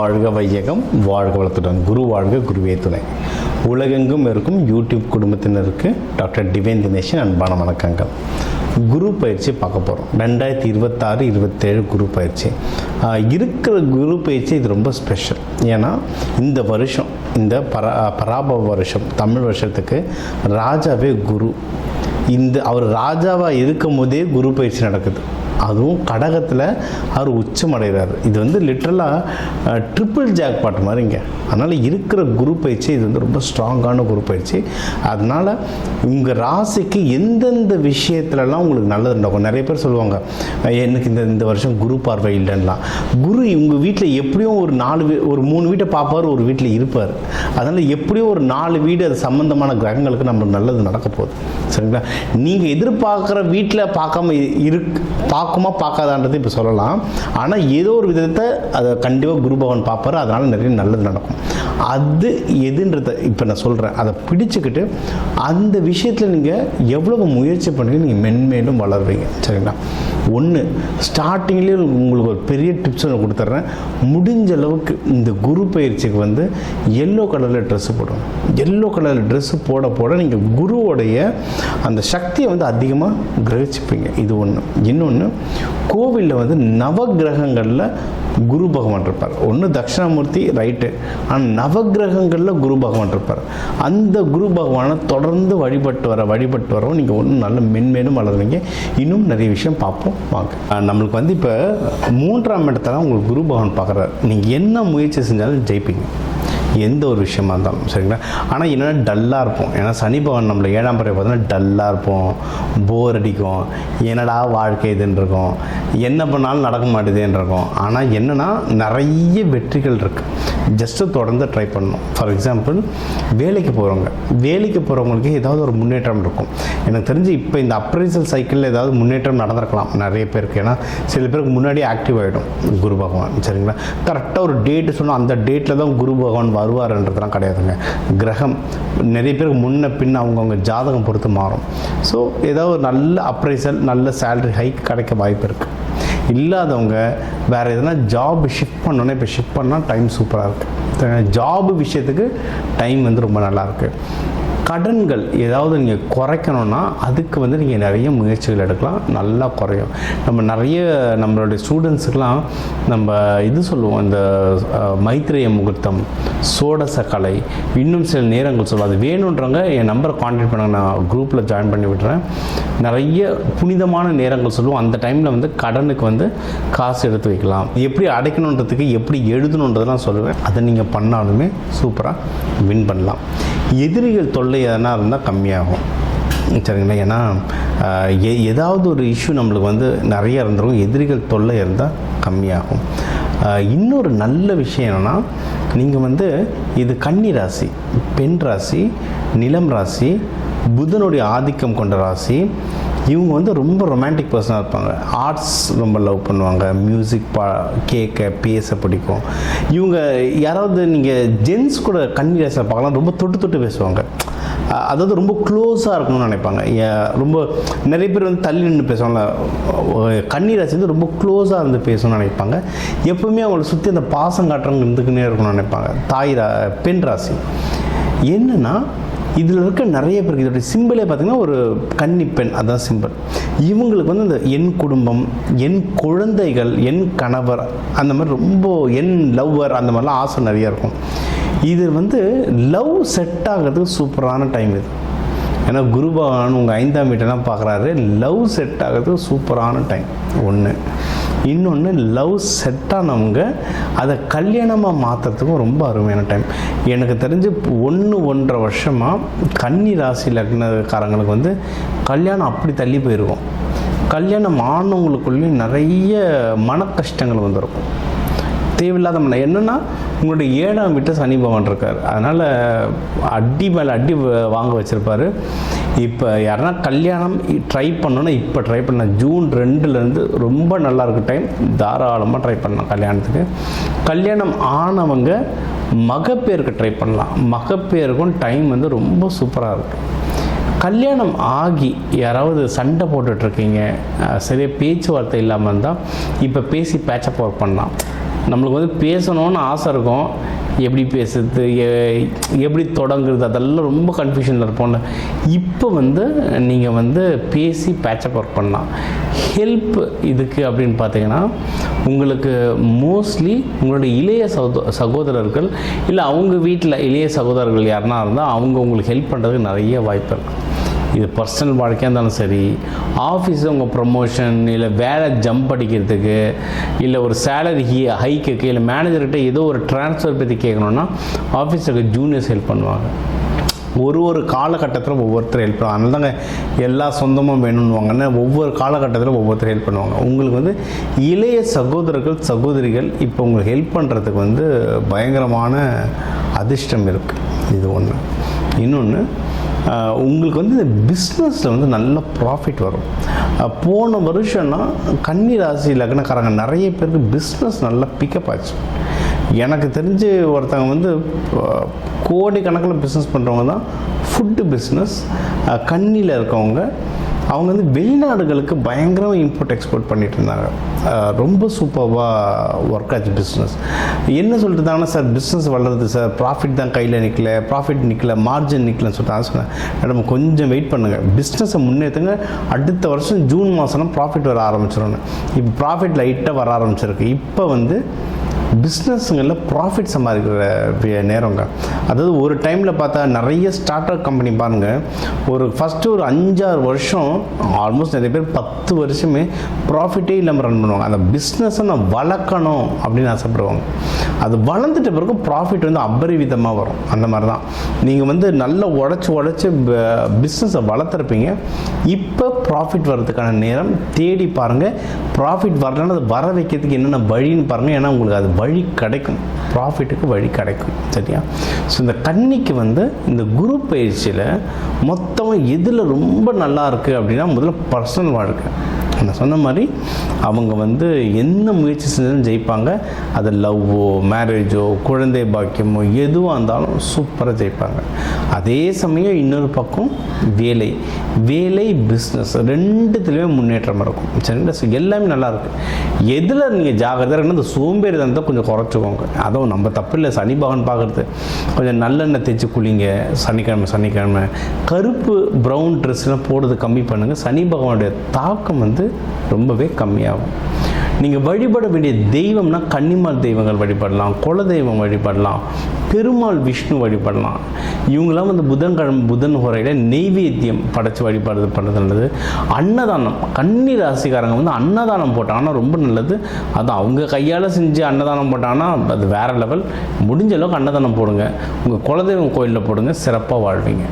வாழ்க வையகம், வாழ்க வளத்துடன். குரு வாழ்க, குருவே துணை. உலகெங்கும் இருக்கும் யூடியூப் குடும்பத்தினருக்கு டாக்டர் டிவைன் தினேஷன் அன்பான வணக்கங்கள். குரு பயிற்சி பார்க்க போகிறோம். 2026-27 குரு பயிற்சி இருக்கிற குரு பயிற்சி இது ரொம்ப ஸ்பெஷல். ஏன்னா இந்த வருஷம், இந்த பராபவ வருஷம், தமிழ் வருஷத்துக்கு ராஜாவே குரு. அவர் ராஜாவாக இருக்கும் போதே குரு பயிற்சி நடக்குது. அதுவும் கடகத்தில் அவர் உச்சமடைகிறார். இது லிட்ரலாக ட்ரிபிள் ஜாக்பாட் மாதிரிங்க. அதனால் இருக்கிற குரு பயிற்சி இது ரொம்ப ஸ்ட்ராங்கான குரு பயிற்சி. அதனால் உங்கள் ராசிக்கு எந்தெந்த விஷயத்துலலாம் உங்களுக்கு நல்லது நடக்கும். நிறைய பேர் சொல்லுவாங்க, எனக்கு இந்த வருஷம் குரு பார்வை இல்லைன்னா. குரு உங்கள் வீட்டில் எப்படியும் ஒரு 3 வீட்டை பார்ப்பார், ஒரு வீட்டில் இருப்பார். அதனால் எப்படியும் ஒரு 4 வீடு அது சம்மந்தமான கிரகங்களுக்கு நம்மளுக்கு நல்லது நடக்க போகுது. சரிங்களா? நீங்கள் எதிர்பார்க்குற வீட்டில் பார்க்குமா பார்க்காதான்றது இப்போ சொல்லலாம். ஆனால் ஏதோ ஒரு விதத்தை அதை கண்டிப்பாக குரு பகவான் பார்ப்பார். அதனால் நிறைய நல்லது நடக்கும். அது எதுன்றதை இப்போ நான் சொல்கிறேன். அதை பிடிச்சிக்கிட்டு அந்த விஷயத்தில் நீங்கள் எவ்வளவு முயற்சி பண்ணி நீங்கள் மென்மேலும் வளருவீங்க. சரிங்களா? ஒன்று, ஸ்டார்டிங்லேயே உங்களுக்கு ஒரு பெரிய டிப்ஸ் ஒன்று கொடுத்துட்றேன். முடிஞ்ச அளவுக்கு இந்த குரு பயிற்சிக்கு எல்லோ கலரில் ட்ரெஸ்ஸு போடுவோம். எல்லோ கலரில் ட்ரெஸ்ஸு போட நீங்கள் குருவோடைய அந்த சக்தியை அதிகமாக கிரகிச்சுப்பீங்க. இது ஒன்று. இன்னொன்று, கோவிலில் நவகிரகங்களில் குரு பகவான் இருப்பார். ஒன்று தட்சிணாமூர்த்தி, ரைட்டு. ஆனால் நவகிரகங்களில் குரு பகவான் இருப்பார். அந்த குரு பகவானை தொடர்ந்து வழிபட்டு வரோம். நீங்கள் ஒன்றும் நல்ல மென்மேலும் வளருவீங்க. இன்னும் நிறைய விஷயம் பார்ப்போம் வாங்க. நம்மளுக்கு இப்போ 3ஆம் இடத்துல உங்களுக்கு குரு பகவான் பார்க்குறாரு. நீங்கள் என்ன முயற்சி செஞ்சாலும் ஜெயிப்பீங்க, எந்த ஒரு விஷயமா இருந்தாலும். சரிங்களா? ஆனால் என்னென்னா டல்லாக இருப்போம். ஏன்னா சனி பகவான் நம்மளை 7ஆம் பறவை பார்த்தோன்னா டல்லாக இருப்போம், போர் அடிக்கும், என்னடா வாழ்க்கை இதுன்னு இருக்கும், என்ன பண்ணாலும் நடக்க மாட்டேதுன்னு இருக்கும். ஆனால் என்னென்னா நிறைய வெற்றிகள் இருக்குது. ஜஸ்ட்டு தொடர்ந்து ட்ரை பண்ணணும். ஃபார் எக்ஸாம்பிள், வேலைக்கு போகிறவங்களுக்கு ஏதாவது ஒரு முன்னேற்றம் இருக்கும். எனக்கு தெரிஞ்சு இப்போ இந்த அப்ரைசல் சைக்கிளில் ஏதாவது முன்னேற்றம் நடந்திருக்கலாம் நிறைய பேருக்கு. ஏன்னா சில பேருக்கு முன்னாடியே ஆக்டிவ் ஆகிடும் குரு பகவான். சரிங்களா? கரெக்டாக ஒரு டேட்டு சொன்னால் அந்த டேட்டில் தான் குரு பகவான் வருவார்ன்றதுலாம் கிடையாதுங்க. கிரகம் நிறைய பேருக்கு முன்ன பின்ன அவங்கவுங்க ஜாதகம் பொறுத்து மாறும். ஸோ ஏதாவது ஒரு நல்ல அப்ரைசல், நல்ல சேலரி ஹைக் கிடைக்க வாய்ப்பு இருக்குது. இல்லாதவங்க வேறு எதனா ஜாப் ஷிஃப்ட் பண்ணோன்னே இப்போ ஷிஃப்ட் பண்ணால் டைம் சூப்பராக இருக்குது. ஜாப் விஷயத்துக்கு டைம் ரொம்ப நல்லாயிருக்கு. கடன்கள் ஏதாவது நீங்கள் குறைக்கணும்னா அதுக்கு நீங்கள் நிறைய முயற்சிகள் எடுக்கலாம், நல்லா குறையும். நம்மளுடைய ஸ்டூடெண்ட்ஸுக்கெலாம் நம்ம சொல்லுவோம், இந்த மைத்ரேய முகூர்த்தம், சோடச கலை, இன்னும் சில நேரங்கள் சொல்லுவோம். அது வேணுன்றவங்க என் நம்பரை கான்டாக்ட் பண்ணுங்க, நான் குரூப்பில் ஜாயின் பண்ணி விட்டுறேன். நிறைய புனிதமான நேரங்கள் சொல்லுவோம். அந்த டைமில் கடனுக்கு காசு எடுத்து வைக்கலாம், எப்படி அடைக்கணுன்றதுக்கு எப்படி எழுதணுன்றதெல்லாம் சொல்லுவேன். அதை நீங்கள் பண்ணாலுமே சூப்பராக வின் பண்ணலாம். எதிரிகள் தொல்லை எதனா இருந்தால் கம்மியாகும். சரிங்களா? ஏன்னா ஏதாவது ஒரு இஷ்யூ நம்மளுக்கு நிறைய இருந்திருக்கும். எதிரிகள் தொல்லை இருந்தால் கம்மியாகும். இன்னொரு நல்ல விஷயம் என்னென்னா, நீங்கள் இது கன்னி ராசி, பெண் ராசி, நிலம் ராசி, புதனுடைய ஆதிக்கம் கொண்ட ராசி. இவங்க ரொம்ப ரொமான்டிக் பர்சனாக இருப்பாங்க. ஆர்ட்ஸ் ரொம்ப லவ் பண்ணுவாங்க, மியூசிக் கேட்க பேச பிடிக்கும். இவங்க யாராவது நீங்கள் ஜென்ஸ் கூட கன்னி ராசியில் பார்க்கலாம், ரொம்ப தொட்டு பேசுவாங்க. அதாவது ரொம்ப க்ளோஸாக இருக்கணும்னு நினைப்பாங்க. ரொம்ப நிறைய பேர் தள்ளி நின்று பேசுவாங்க. கன்னி ராசி ரொம்ப க்ளோஸாக இருந்து பேசணும்னு நினைப்பாங்க. எப்பவுமே அவங்களை சுற்றி அந்த பாசம் காட்டுறவங்க இருந்துக்குன்னே இருக்கணும்னு நினைப்பாங்க. பெண் ராசி என்னென்னா, இதில் இருக்க நிறைய பேருக்கு இதோடைய சிம்பிளே பார்த்திங்கன்னா ஒரு கன்னி பெண், அதுதான் சிம்பிள். இவங்களுக்கு இந்த என் குடும்பம், என் குழந்தைகள், என் கணவர், அந்த மாதிரி ரொம்ப என் லவ்வர், அந்த மாதிரிலாம் ஆசை நிறையா இருக்கும். இது லவ் செட் ஆகிறதுக்கு சூப்பரான டைம் இது. ஏன்னா குரு பகவான் உங்கள் 5ஆம் வீட்டெல்லாம் பார்க்குறாரு. லவ் செட் ஆகிறதுக்கு சூப்பரான டைம் ஒன்று. இன்னொன்று, லவ் செட்டானவங்க அதை கல்யாணமாக மாற்றுறதுக்கும் ரொம்ப அருமையான டைம். எனக்கு தெரிஞ்சு 1-1.5 வருஷமாக கன்னி ராசி லக்னக்காரங்களுக்கு கல்யாணம் அப்படி தள்ளி போயிருக்கும். கல்யாணம் ஆனவங்களுக்குள்ளேயும் நிறைய மன கஷ்டங்கள் வந்துருக்கும். தேவையில்லாத என்னென்னா, உங்களுடைய 7ஆம் வீட்டை சனி பகவான் இருக்கார். அதனால் அடி மேலே அடி வாங்க வச்சுருப்பார். இப்போ யாருன்னா கல்யாணம் ட்ரை பண்ணோன்னா இப்போ ட்ரை பண்ண ஜூன் 2லேருந்து ரொம்ப நல்லா இருக்குது டைம். தாராளமாக ட்ரை பண்ணலாம் கல்யாணத்துக்கு. கல்யாணம் ஆனவங்க மகப்பேருக்கு ட்ரை பண்ணலாம். மகப்பேருக்கும் டைம் ரொம்ப சூப்பராக இருக்குது. கல்யாணம் ஆகி யாராவது சண்டை போட்டுட்ருக்கீங்க, சரியாக பேச்சுவார்த்தை இல்லாமல் இருந்தால் இப்போ பேசி பேச்சப் ஒர்க் பண்ணலாம். நம்மளுக்கு வந்து பேசணும்னு ஆசை இருக்கும், எப்படி பேசுறது, எப்படி தொடங்குறது, அதெல்லாம் ரொம்ப கன்ஃபியூஷனில் இருப்போம்ல. இப்போ வந்து நீங்கள் வந்து பேசி பேட்சப் ஒர்க் பண்ணலாம். ஹெல்ப் இதுக்கு அப்படின்னு பார்த்தீங்கன்னா, உங்களுக்கு மோஸ்ட்லி உங்களுடைய இளைய சகோதரர்கள் இல்லை அவங்க வீட்டில் இளைய சகோதரர்கள் யாருன்னா இருந்தால் அவங்க உங்களுக்கு ஹெல்ப் பண்ணுறதுக்கு நிறைய வாய்ப்பு இருக்குது. இது பர்சனல் வாழ்க்கையாக இருந்தாலும் சரி, ஆஃபீஸில் உங்கள் ப்ரமோஷன் இல்லை வேலை ஜம்ப் அடிக்கிறதுக்கு இல்லை ஒரு சேலரி ஹைக்குக்கு இல்லை மேனேஜர்கிட்ட ஏதோ ஒரு ட்ரான்ஸ்ஃபர் பற்றி கேட்கணுன்னா ஆஃபீஸில் ஜூனியர்ஸ் ஹெல்ப் பண்ணுவாங்க. ஒரு காலகட்டத்தில் ஒவ்வொருத்தர் ஹெல்ப் பண்ணுவாங்க. அதனால தாங்க எல்லா சொந்தமும் வேணும்னுவாங்கன்னா ஒவ்வொரு காலகட்டத்தில் ஒவ்வொருத்தர் ஹெல்ப் பண்ணுவாங்க. உங்களுக்கு வந்து இளைய சகோதரர்கள் சகோதரிகள் இப்போ உங்களுக்கு ஹெல்ப் பண்ணுறதுக்கு வந்து பயங்கரமான அதிர்ஷ்டம் இருக்குது. இது ஒன்று. இன்னொன்று, உங்களுக்கு வந்து இந்த பிஸ்னஸில் வந்து நல்ல ப்ராஃபிட் வரும். போன வருஷம்னா கன்னி ராசி லக்னக்காரங்க நிறைய பேருக்கு பிஸ்னஸ் நல்லா பிக்கப் ஆச்சு. எனக்கு தெரிஞ்சு ஒருத்தவங்க வந்து கோடிக்கணக்கில் பிஸ்னஸ் பண்ணுறவங்க தான் ஃபுட்டு பிஸ்னஸ் கன்னியில் இருக்கவங்க. அவங்க வந்து வெளிநாடுகளுக்கு பயங்கரமாக இம்போர்ட் எக்ஸ்போர்ட் பண்ணிகிட்டு இருந்தாங்க. ரொம்ப சூப்பராக ஒர்க் ஆச்சு பிஸ்னஸ். என்ன சொல்லிட்டு இருந்தாங்கன்னா, சார் பிஸ்னஸ் வளருது சார், ப்ராஃபிட் தான் கையில் நிற்கல, ப்ராஃபிட் நிற்கல, மார்ஜின் நிற்கலன்னு சொல்லிட்டு நான் சொன்னேன், மேடம் கொஞ்சம் வெயிட் பண்ணுங்கள், பிஸ்னஸை முன்னேற்றுங்க, அடுத்த வருஷம் ஜூன் மாதம்லாம் ப்ராஃபிட் வர ஆரம்பிச்சிடணும். இப்போ ப்ராஃபிட் லைட்டாக வர ஆரம்பிச்சிருக்கு. இப்போ வந்து பிஸ்னஸுங்களில் ப்ராஃபிட் சம்பாதிக்கிற நேரங்க. அதாவது ஒரு டைமில் பார்த்தா நிறைய ஸ்டார்ட் அப் கம்பெனி பாருங்கள், ஃபஸ்ட்டு ஒரு 5-6 வருஷம் ஆல்மோஸ்ட் நிறைய பேர் 10 வருஷமே ப்ராஃபிட்டே இல்லாமல் ரன் பண்ணுவாங்க. அந்த பிஸ்னஸை நான் வளர்க்கணும் அப்படின்னு ஆசைப்படுவாங்க. அது வளர்ந்துட்ட பிறகு ப்ராஃபிட் வந்து அபரிவிதமாக வரும். அந்த மாதிரி தான் நீங்கள் வந்து நல்லா உழைச்சி பிஸ்னஸை வளர்த்துருப்பீங்க. இப்போ ப்ராஃபிட் வர்றதுக்கான நேரம் தேடி பாருங்கள். ப்ராஃபிட் வரலன்னா அது வர வைக்கிறதுக்கு என்னென்ன வழின்னு பாருங்கள். ஏன்னா உங்களுக்கு அது வழி கிடைக்கும், ப்ராஃபிட்டுக்கு வழி கிடைக்கும். சரியா? ஸோ இந்த கன்னிக்கு வந்து இந்த குரு பயிற்சியில் மொத்தமாக எதில் ரொம்ப நல்லா இருக்குது அப்படின்னா, முதல்ல பர்சனல் வாழ்க்கை. நான் சொன்ன மாதிரி அவங்க வந்து என்ன முயற்சி செஞ்சாலும் ஜெயிப்பாங்க. அது லவ்வோ மேரேஜோ குழந்தை பாக்கியமோ எதுவாக இருந்தாலும் சூப்பராக ஜெயிப்பாங்க. அதே சமயம் இன்னொரு பக்கம் வேலை பிஸ்னஸ் ரெண்டுத்துலேயுமே முன்னேற்றம் இருக்கும். சரிங்களா? ஸோ எல்லாமே நல்லாயிருக்கு. எதில் நீங்கள் ஜாகிரதையாக இருக்குன்னா, இந்த சோம்பேறி தான் கொஞ்சம் குறைச்சிக்கோங்க. அதுவும் நம்ம தப்பு இல்லை, சனி பகவான் பார்க்குறது. கொஞ்சம் நல்லெண்ணெய் தேய்ச்சி குளிங்க. சனிக்கிழமை கருப்பு ப்ரௌன் ட்ரெஸ்லாம் போடுறது கம்மி பண்ணுங்கள். சனி பகவானுடைய தாக்கம் வந்து ரொம்பவே கம்மியாகும். நீங்கள் வழிபட வேண்டிய தெய்வம்னா கன்னிமால் தெய்வங்கள் வழிபடலாம், குலதெய்வம் வழிபடலாம், பெருமாள் விஷ்ணு வழிபடலாம். இவங்களாம் வந்து புதன் ஹோரையில் நெய்வேத்தியம் படைச்சி வழிபாடு பண்ணுறது நல்லது. அன்னதானம், கன்னி ராசிக்காரங்க வந்து அன்னதானம் போட்டாங்கன்னா ரொம்ப நல்லது. அது அவங்க கையால் செஞ்சு அன்னதானம் போட்டாங்கன்னா அது வேறு லெவல். முடிஞ்ச அளவுக்கு அன்னதானம் போடுங்க. உங்கள் குலதெய்வம் கோயிலில் போடுங்க, சிறப்பாக வாழ்வீங்க.